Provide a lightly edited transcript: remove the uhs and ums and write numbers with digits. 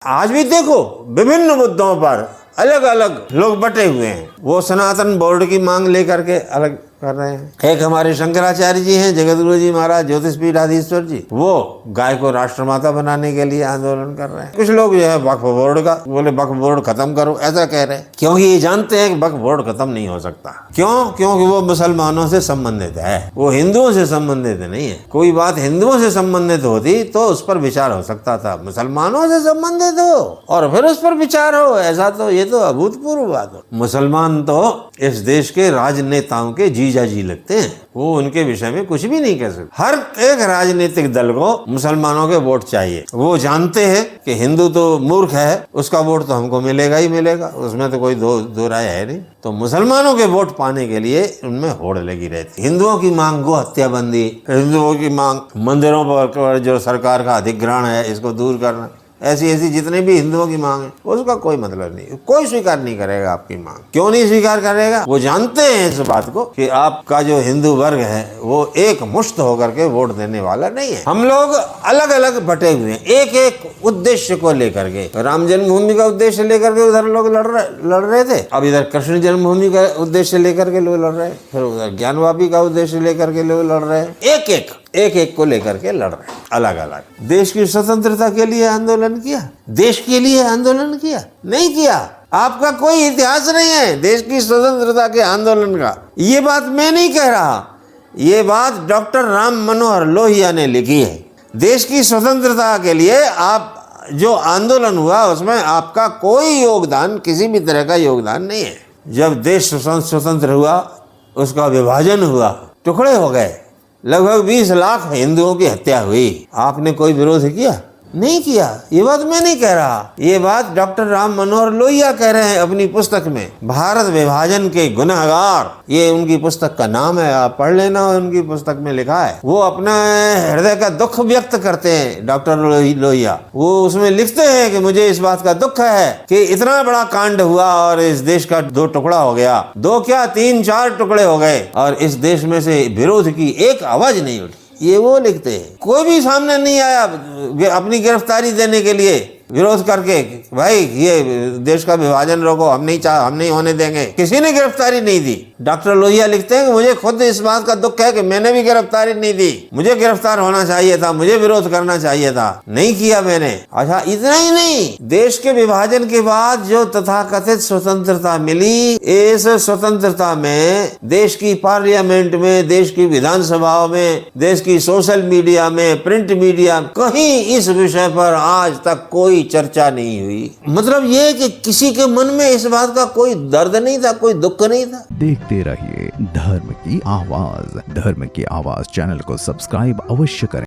आज भी देखो विभिन्न मुद्दों पर अलग अलग लोग बटे हुए हैं। वो सनातन बोर्ड की मांग लेकर के अलग कर रहे हैं। एक हमारे शंकराचार्य जी हैं, जगतगुरु जी महाराज, ज्योतिषपीठाधीश्वर जी, वो गाय को राष्ट्रमाता बनाने के लिए आंदोलन कर रहे हैं। कुछ लोग जो है वक्फ बोर्ड का बोले वक्फ बोर्ड खत्म करो, ऐसा कह रहे हैं, क्योंकि ये जानते हैं कि वक्फ बोर्ड खत्म नहीं हो सकता। क्यों? क्योंकि वो मुसलमानों से संबंधित है, वो हिंदुओं से संबंधित नहीं है। कोई बात हिंदुओं से संबंधित होती तो उस पर विचार हो सकता था, मुसलमानों से संबंधित हो और फिर उस पर विचार हो, ऐसा तो ये तो अभूतपूर्व बात हो। मुसलमान तो इस देश के राजनेताओं के जीजा जी लगते हैं, वो उनके विषय में कुछ भी नहीं कह सकते। हर एक राजनीतिक दल को मुसलमानों के वोट चाहिए। वो जानते हैं कि हिंदू तो मूर्ख है, उसका वोट तो हमको मिलेगा ही मिलेगा, उसमें तो कोई दो राय है नहीं। तो मुसलमानों के वोट पाने के लिए उनमें होड़ लगी रहती। हिंदुओं की मांग गो हत्या बंदी, हिंदुओं की मांग मंदिरों पर जो सरकार का अधिग्रहण है इसको दूर करना, ऐसी ऐसी जितने भी हिंदुओं की मांग है उसका कोई मतलब नहीं, कोई स्वीकार नहीं करेगा आपकी मांग। क्यों नहीं स्वीकार करेगा? वो जानते हैं इस बात को कि आपका जो हिंदू वर्ग है वो एक मुश्त होकर के वोट देने वाला नहीं है। हम लोग अलग अलग बटे हुए हैं, एक एक उद्देश्य को लेकर के। राम जन्मभूमि का उद्देश्य लेकर के उधर लोग लड़ रहे थे, अब इधर कृष्ण जन्मभूमि का उद्देश्य लेकर के लोग लड़ रहे हैं, फिर उधर ज्ञानवापी का उद्देश्य लेकर के लोग लड़ रहे हैं। एक एक को लेकर के लड़ रहे हैं, अलग अलग। देश की स्वतंत्रता के लिए आंदोलन किया, देश के लिए आंदोलन किया? नहीं किया। आपका कोई इतिहास नहीं है देश की स्वतंत्रता के आंदोलन का। ये बात मैं नहीं कह रहा, ये बात डॉक्टर राम मनोहर लोहिया ने लिखी है। देश की स्वतंत्रता के लिए आप जो आंदोलन हुआ उसमें आपका कोई योगदान, किसी भी तरह का योगदान नहीं है। जब देश स्वतंत्र हुआ, उसका विभाजन हुआ, टुकड़े हो गए, लगभग 20 लाख हिंदुओं की हत्या हुई, आपने कोई विरोध किया? नहीं किया। ये बात मैं नहीं कह रहा, ये बात डॉक्टर राम मनोहर लोहिया कह रहे हैं अपनी पुस्तक में, भारत विभाजन के गुनहगार। ये उनकी पुस्तक का नाम है, आप पढ़ लेना, उनकी पुस्तक में लिखा है। वो अपने हृदय का दुख व्यक्त करते हैं डॉक्टर लोहिया। वो उसमें लिखते हैं कि मुझे इस बात का दुख है कि इतना बड़ा कांड हुआ और इस देश का 2 टुकड़ा हो गया, 2 क्या 3-4 टुकड़े हो गए और इस देश में से विरोध की एक आवाज नहीं उठी। ये वो लिखते हैं। कोई भी सामने नहीं आया अपनी गिरफ्तारी देने के लिए, विरोध करके, भाई ये देश का विभाजन रोको, हम नहीं होने देंगे। किसी ने गिरफ्तारी नहीं दी। डॉक्टर लोहिया लिखते हैं कि मुझे खुद इस बात का दुख है कि मैंने भी गिरफ्तारी नहीं दी, मुझे गिरफ्तार होना चाहिए था, मुझे विरोध करना चाहिए था, नहीं किया मैंने। अच्छा, इतना ही नहीं, देश के विभाजन के बाद जो तथाकथित स्वतंत्रता मिली, इस स्वतंत्रता में देश की पार्लियामेंट में, देश की विधानसभाओं में, देश की सोशल मीडिया में, प्रिंट मीडिया, कहीं इस विषय पर आज तक कोई चर्चा नहीं हुई। मतलब ये कि किसी के मन में इस बात का कोई दर्द नहीं था, कोई दुख नहीं था। देखते रहिए धर्म की आवाज। धर्म की आवाज चैनल को सब्सक्राइब अवश्य करें।